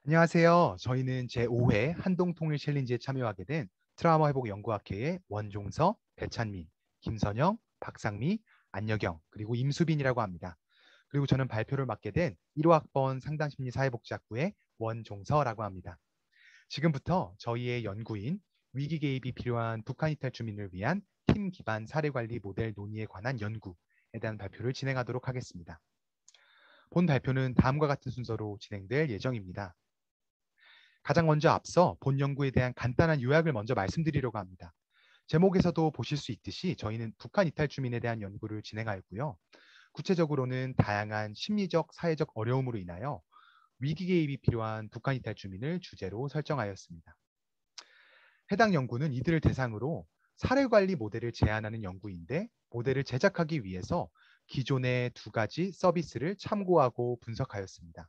안녕하세요. 저희는 제5회 한동통일 챌린지에 참여하게 된 트라우마 회복 연구학회의 원종서, 배찬미, 김선영, 박상미, 안여경, 그리고 임수빈이라고 합니다. 그리고 저는 발표를 맡게 된 1호 학번 상담심리사회복지학부의 원종서라고 합니다. 지금부터 저희의 연구인 위기 개입이 필요한 북한 이탈 주민을 위한 팀 기반 사례 관리 모델 논의에 관한 연구에 대한 발표를 진행하도록 하겠습니다. 본 발표는 다음과 같은 순서로 진행될 예정입니다. 가장 먼저 앞서 본 연구에 대한 간단한 요약을 먼저 말씀드리려고 합니다. 제목에서도 보실 수 있듯이 저희는 북한 이탈 주민에 대한 연구를 진행하였고요. 구체적으로는 다양한 심리적, 사회적 어려움으로 인하여 위기 개입이 필요한 북한 이탈 주민을 주제로 설정하였습니다. 해당 연구는 이들을 대상으로 사례 관리 모델을 제안하는 연구인데, 모델을 제작하기 위해서 기존의 두 가지 서비스를 참고하고 분석하였습니다.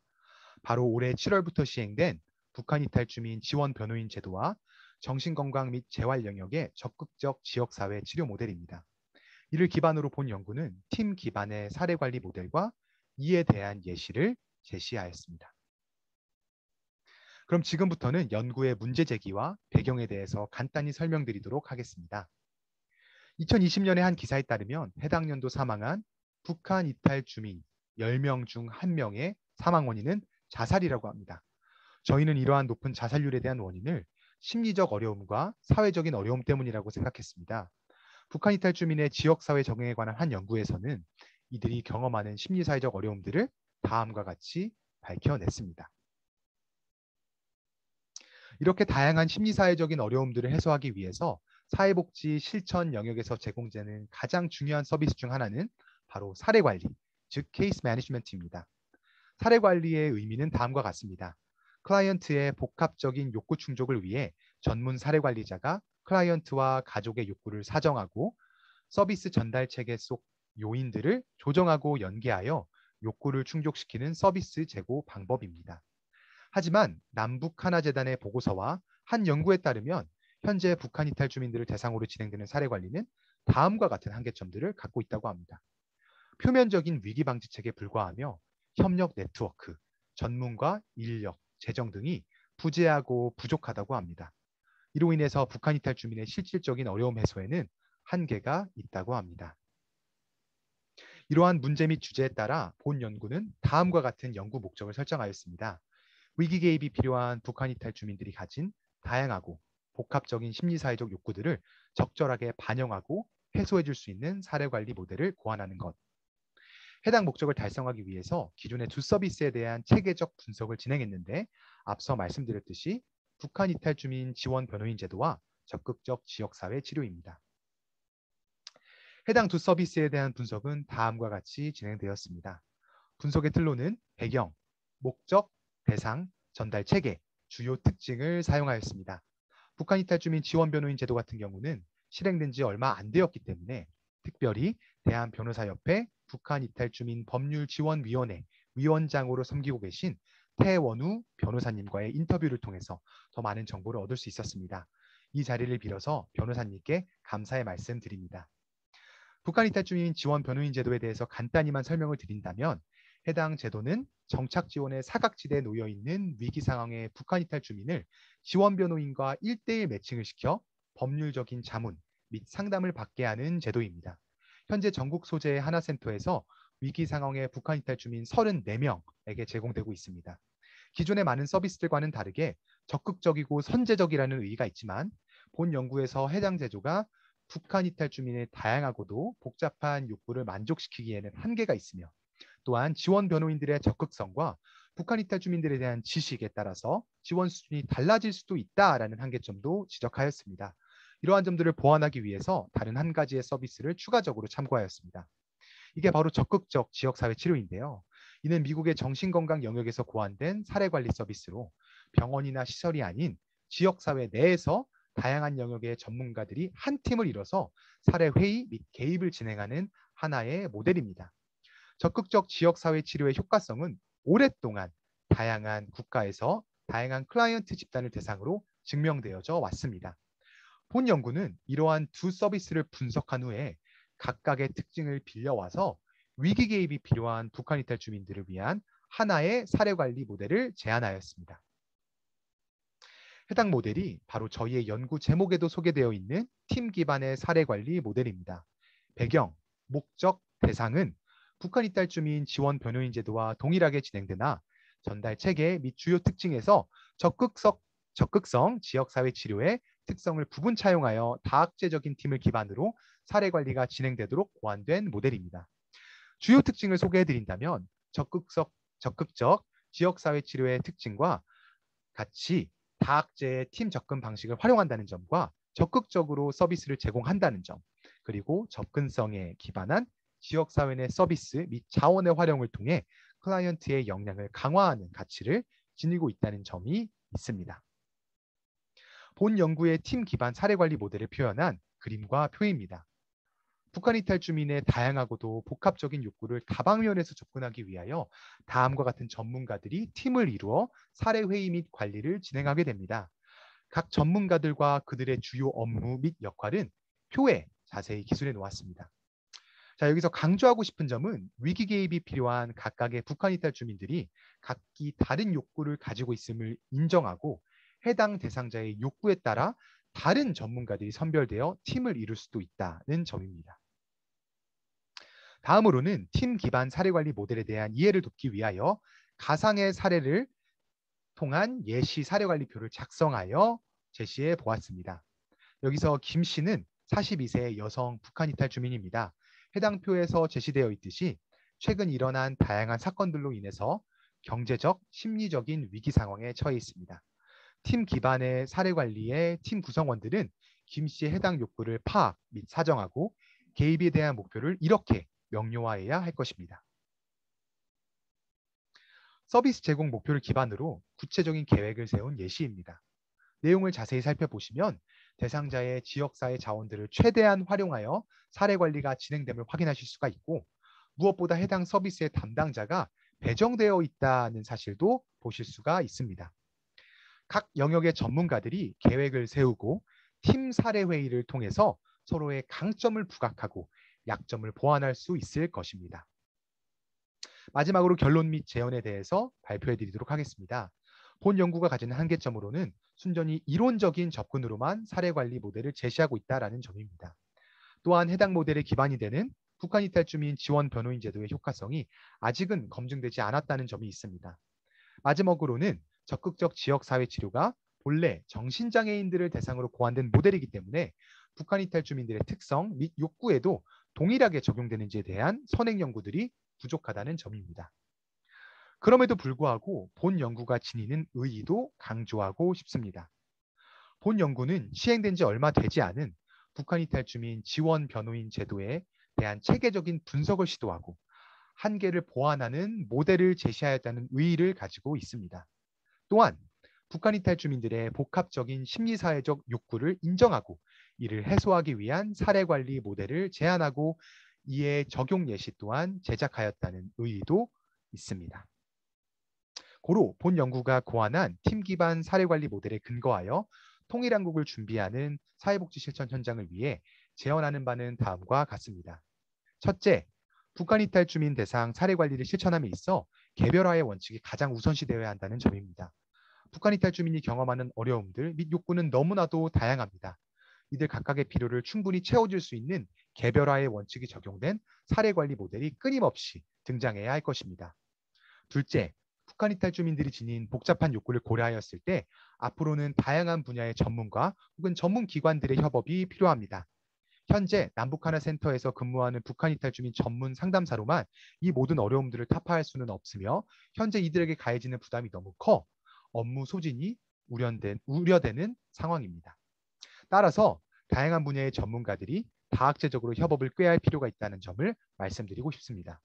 바로 올해 7월부터 시행된 북한 이탈 주민 지원 변호인 제도와 정신건강 및 재활 영역의 적극적 지역사회 치료 모델입니다. 이를 기반으로 본 연구는 팀 기반의 사례 관리 모델과 이에 대한 예시를 제시하였습니다. 그럼 지금부터는 연구의 문제 제기와 배경에 대해서 간단히 설명드리도록 하겠습니다. 2020년의 한 기사에 따르면 해당 연도 사망한 북한 이탈 주민 10명 중 1명의 사망 원인은 자살이라고 합니다. 저희는 이러한 높은 자살률에 대한 원인을 심리적 어려움과 사회적인 어려움 때문이라고 생각했습니다. 북한 이탈 주민의 지역사회 적응에 관한 한 연구에서는 이들이 경험하는 심리사회적 어려움들을 다음과 같이 밝혀냈습니다. 이렇게 다양한 심리사회적인 어려움들을 해소하기 위해서 사회복지 실천 영역에서 제공되는 가장 중요한 서비스 중 하나는 바로 사례관리, 즉 케이스 매니지먼트입니다. 사례관리의 의미는 다음과 같습니다. 클라이언트의 복합적인 욕구 충족을 위해 전문 사례관리자가 클라이언트와 가족의 욕구를 사정하고 서비스 전달 체계 속 요인들을 조정하고 연계하여 욕구를 충족시키는 서비스 제고 방법입니다. 하지만 남북하나재단의 보고서와 한 연구에 따르면 현재 북한 이탈 주민들을 대상으로 진행되는 사례 관리는 다음과 같은 한계점들을 갖고 있다고 합니다. 표면적인 위기 방지책에 불과하며 협력 네트워크, 전문가, 인력, 재정 등이 부재하고 부족하다고 합니다. 이로 인해서 북한 이탈 주민의 실질적인 어려움 해소에는 한계가 있다고 합니다. 이러한 문제 및 주제에 따라 본 연구는 다음과 같은 연구 목적을 설정하였습니다. 위기 개입이 필요한 북한 이탈 주민들이 가진 다양하고 복합적인 심리사회적 욕구들을 적절하게 반영하고 해소해 줄 수 있는 사례 관리 모델을 고안하는 것. 해당 목적을 달성하기 위해서 기존의 두 서비스에 대한 체계적 분석을 진행했는데, 앞서 말씀드렸듯이 북한 이탈 주민 지원 변호인 제도와 적극적 지역사회 치료입니다. 해당 두 서비스에 대한 분석은 다음과 같이 진행되었습니다. 분석의 틀로는 배경, 목적, 대상, 전달 체계, 주요 특징을 사용하였습니다. 북한 이탈 주민 지원 변호인 제도 같은 경우는 실행된 지 얼마 안 되었기 때문에 특별히 대한변호사협회 북한 이탈 주민 법률지원위원회 위원장으로 섬기고 계신 태원우 변호사님과의 인터뷰를 통해서 더 많은 정보를 얻을 수 있었습니다. 이 자리를 빌어서 변호사님께 감사의 말씀 드립니다. 북한 이탈 주민 지원 변호인 제도에 대해서 간단히만 설명을 드린다면, 해당 제도는 정착 지원의 사각지대에 놓여 있는 위기 상황의 북한 이탈 주민을 지원 변호인과 1대1 매칭을 시켜 법률적인 자문 및 상담을 받게 하는 제도입니다. 현재 전국 소재의 하나센터에서 위기 상황의 북한 이탈 주민 34명에게 제공되고 있습니다. 기존의 많은 서비스들과는 다르게 적극적이고 선제적이라는 의의가 있지만, 본 연구에서 해당 제도가 북한 이탈 주민의 다양하고도 복잡한 욕구를 만족시키기에는 한계가 있으며, 또한 지원 변호인들의 적극성과 북한 이탈 주민들에 대한 지식에 따라서 지원 수준이 달라질 수도 있다라는 한계점도 지적하였습니다. 이러한 점들을 보완하기 위해서 다른 한 가지의 서비스를 추가적으로 참고하였습니다. 이게 바로 적극적 지역사회 치료인데요. 이는 미국의 정신건강 영역에서 고안된 사례관리 서비스로 병원이나 시설이 아닌 지역사회 내에서 다양한 영역의 전문가들이 한 팀을 이뤄서 사례회의 및 개입을 진행하는 하나의 모델입니다. 적극적 지역사회 치료의 효과성은 오랫동안 다양한 국가에서 다양한 클라이언트 집단을 대상으로 증명되어져 왔습니다. 본 연구는 이러한 두 서비스를 분석한 후에 각각의 특징을 빌려와서 위기 개입이 필요한 북한 이탈 주민들을 위한 하나의 사례 관리 모델을 제안하였습니다. 해당 모델이 바로 저희의 연구 제목에도 소개되어 있는 팀 기반의 사례 관리 모델입니다. 배경, 목적, 대상은 북한 이탈 주민 지원 변호인 제도와 동일하게 진행되나 전달 체계 및 주요 특징에서 적극성 지역사회 치료의 특성을 부분 차용하여 다학제적인 팀을 기반으로 사례 관리가 진행되도록 고안된 모델입니다. 주요 특징을 소개해드린다면 적극적 지역사회 치료의 특징과 같이 다학제의 팀 접근 방식을 활용한다는 점과 적극적으로 서비스를 제공한다는 점, 그리고 접근성에 기반한 지역사회 내 서비스 및 자원의 활용을 통해 클라이언트의 역량을 강화하는 가치를 지니고 있다는 점이 있습니다. 본 연구의 팀 기반 사례 관리 모델을 표현한 그림과 표입니다. 북한 이탈 주민의 다양하고도 복합적인 욕구를 다방면에서 접근하기 위하여 다음과 같은 전문가들이 팀을 이루어 사례 회의 및 관리를 진행하게 됩니다. 각 전문가들과 그들의 주요 업무 및 역할은 표에 자세히 기술해 놓았습니다. 자, 여기서 강조하고 싶은 점은 위기 개입이 필요한 각각의 북한 이탈 주민들이 각기 다른 욕구를 가지고 있음을 인정하고 해당 대상자의 욕구에 따라 다른 전문가들이 선별되어 팀을 이룰 수도 있다는 점입니다. 다음으로는 팀 기반 사례 관리 모델에 대한 이해를 돕기 위하여 가상의 사례를 통한 예시 사례 관리표를 작성하여 제시해 보았습니다. 여기서 김 씨는 42세 여성 북한 이탈 주민입니다. 해당 표에서 제시되어 있듯이 최근 일어난 다양한 사건들로 인해서 경제적, 심리적인 위기 상황에 처해 있습니다. 팀 기반의 사례 관리의 팀 구성원들은 김 씨의 해당 욕구를 파악 및 사정하고 개입에 대한 목표를 이렇게 명료화해야 할 것입니다. 서비스 제공 목표를 기반으로 구체적인 계획을 세운 예시입니다. 내용을 자세히 살펴보시면 대상자의 지역사회 자원들을 최대한 활용하여 사례 관리가 진행됨을 확인하실 수가 있고, 무엇보다 해당 서비스의 담당자가 배정되어 있다는 사실도 보실 수가 있습니다. 각 영역의 전문가들이 계획을 세우고 팀 사례 회의를 통해서 서로의 강점을 부각하고 약점을 보완할 수 있을 것입니다. 마지막으로 결론 및 제언에 대해서 발표해 드리도록 하겠습니다. 본 연구가 가지는 한계점으로는 순전히 이론적인 접근으로만 사례 관리 모델을 제시하고 있다는 점입니다. 또한 해당 모델의 기반이 되는 북한 이탈 주민 지원 변호인 제도의 효과성이 아직은 검증되지 않았다는 점이 있습니다. 마지막으로는 적극적 지역사회 치료가 본래 정신장애인들을 대상으로 고안된 모델이기 때문에 북한 이탈 주민들의 특성 및 욕구에도 동일하게 적용되는지에 대한 선행 연구들이 부족하다는 점입니다. 그럼에도 불구하고 본 연구가 지니는 의의도 강조하고 싶습니다. 본 연구는 시행된 지 얼마 되지 않은 북한 이탈 주민 지원 변호인 제도에 대한 체계적인 분석을 시도하고 한계를 보완하는 모델을 제시하였다는 의의를 가지고 있습니다. 또한 북한 이탈 주민들의 복합적인 심리사회적 욕구를 인정하고 이를 해소하기 위한 사례 관리 모델을 제안하고 이에 적용 예시 또한 제작하였다는 의의도 있습니다. 고로 본 연구가 고안한 팀 기반 사례 관리 모델에 근거하여 통일한국을 준비하는 사회복지 실천 현장을 위해 제언하는 바는 다음과 같습니다. 첫째, 북한 이탈 주민 대상 사례 관리를 실천함에 있어 개별화의 원칙이 가장 우선시되어야 한다는 점입니다. 북한 이탈 주민이 경험하는 어려움들 및 욕구는 너무나도 다양합니다. 이들 각각의 필요를 충분히 채워줄 수 있는 개별화의 원칙이 적용된 사례 관리 모델이 끊임없이 등장해야 할 것입니다. 둘째, 북한 이탈 주민들이 지닌 복잡한 욕구를 고려하였을 때 앞으로는 다양한 분야의 전문가 혹은 전문 기관들의 협업이 필요합니다. 현재 남북하나센터에서 근무하는 북한 이탈 주민 전문 상담사로만 이 모든 어려움들을 타파할 수는 없으며 현재 이들에게 가해지는 부담이 너무 커 업무 소진이 우려되는 상황입니다. 따라서 다양한 분야의 전문가들이 다학제적으로 협업을 꾀할 필요가 있다는 점을 말씀드리고 싶습니다.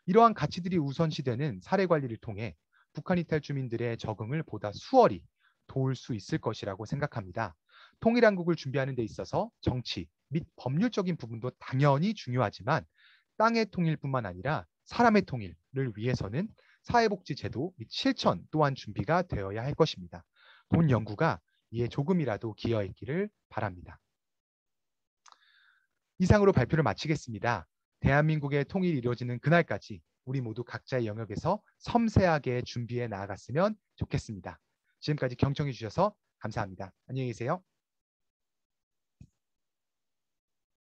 이러한 가치들이 우선시되는 사례 관리를 통해 북한 이탈 주민들의 적응을 보다 수월히 도울 수 있을 것이라고 생각합니다. 통일한국을 준비하는 데 있어서 정치 및 법률적인 부분도 당연히 중요하지만 땅의 통일뿐만 아니라 사람의 통일을 위해서는 사회복지 제도 및 실천 또한 준비가 되어야 할 것입니다. 본 연구가 이에 조금이라도 기여했기를 바랍니다. 이상으로 발표를 마치겠습니다. 대한민국의 통일이 이루어지는 그날까지 우리 모두 각자의 영역에서 섬세하게 준비해 나아갔으면 좋겠습니다. 지금까지 경청해 주셔서 감사합니다. 안녕히 계세요.